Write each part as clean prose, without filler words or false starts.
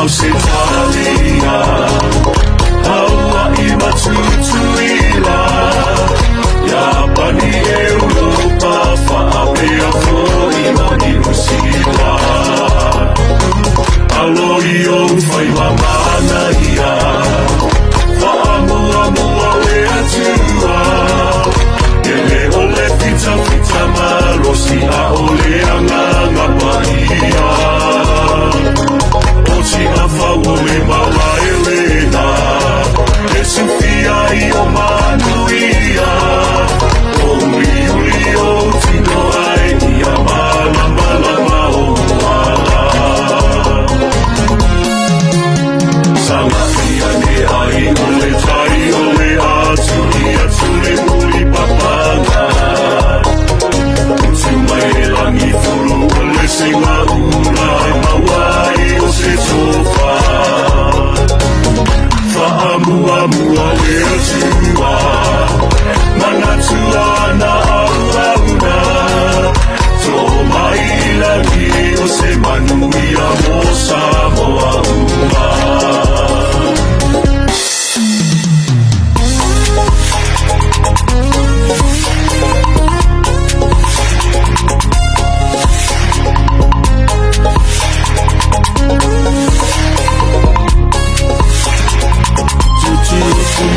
se talia Haua I matutuila Japani Europa Whaapea fo I mani usila Aloi o whai wa mana ia Whaamua mua we atua Ele ole fita fita marosi a ole anga paia Ochi a whaua e mawa e lena E sufia I o manuia O ui o tino ai ia mana mana maua Sanga ia ne ai ole tai ole atu ia tule muli papanga Utu mai e langi furu ole se mauna e mawai o se sofa Whaamua mua we atua Mana tua na au auna Tō mai langi o se manuia mo Samoa ua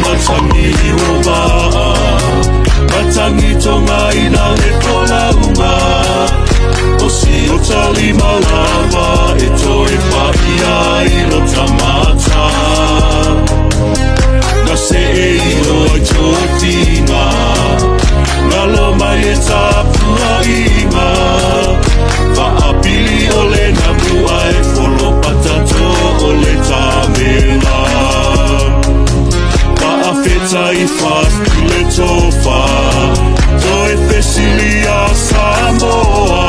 Matangi o maa Matangi tonga I na he tola unga O si o tali malawa E toi paia I lo tamata Na se e ilo I toi tinga Ngalo mai e tapua inga Vaapili o le namua E folo patato o le tamela Feta I fast le tofa Toi fesilia Samoa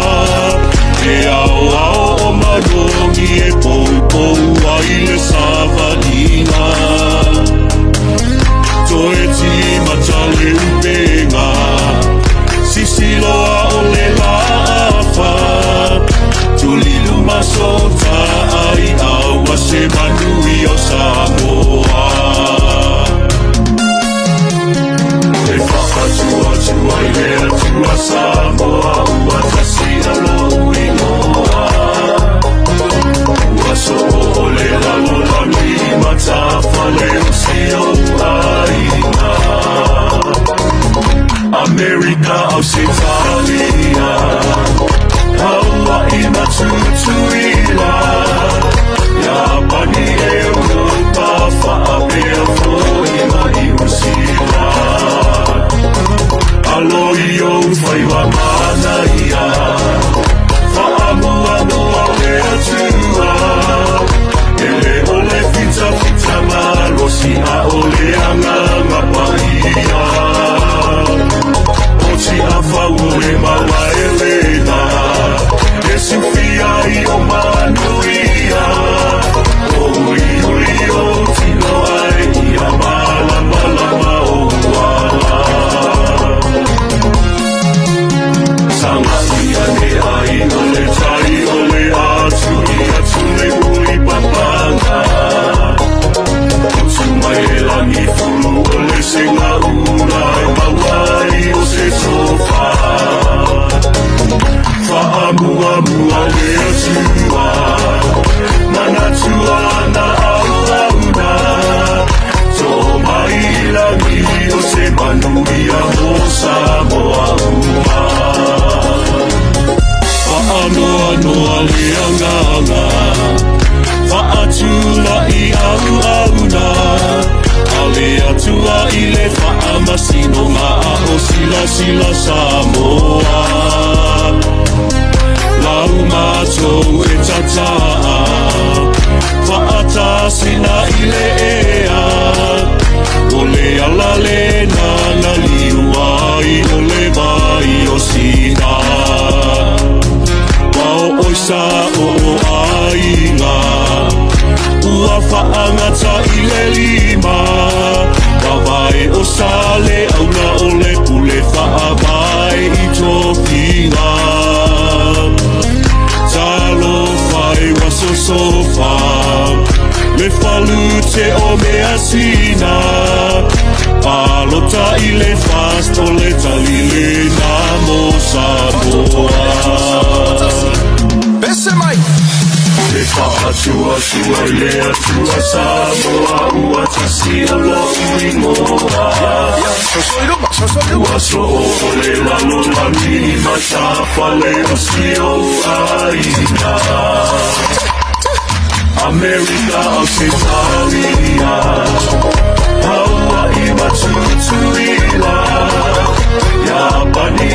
E ao ao o marongi E pou pou ai le savanina Toi tima tale upenga Sisiloa o le lafa Tulilu masota ai awa se manui o Samoa Tua ilea tua Samoa Ua tasina lo uinoa Ua so o le lalo langi Matafa le usio aina Amerika au se talia Haua I matutuila Japani Europa Whaapea fo I mani usila Aloi o whai wa mana ia Whaamua mua we atua Ele ole fita fita marosi a ole anga paia Ochi a whau e mawa e lena E sufia I o manuia O ui o tino ai ia mala mala maua Sanga ia ne ai ole tai ole atu ia tule muli papanga Utu mai e langi furu ole se ngauna e mawai o se sofa Whaamua mua we atua Mana tua na au auna Tō mai langi o se manuia mo Samoa ua Whaanoa noa lea nganga Whaatula I au auna Ale atua I le whaamasino ngā o sila sila Samoa Lau mātou e tataa Whaatasina I le ea O le ala lena na liuai O le mai o sina Wao oisa o ainga Ua whaangata I le lima Wawai o sale au na o le pule whaavai I tō whina Talo whai waso sofa Sua sua lea tua Samoa ua tasi alo uingoa Ua so ole lalo lani matapa leo sio aina America Australia Hawaii matutuila Japani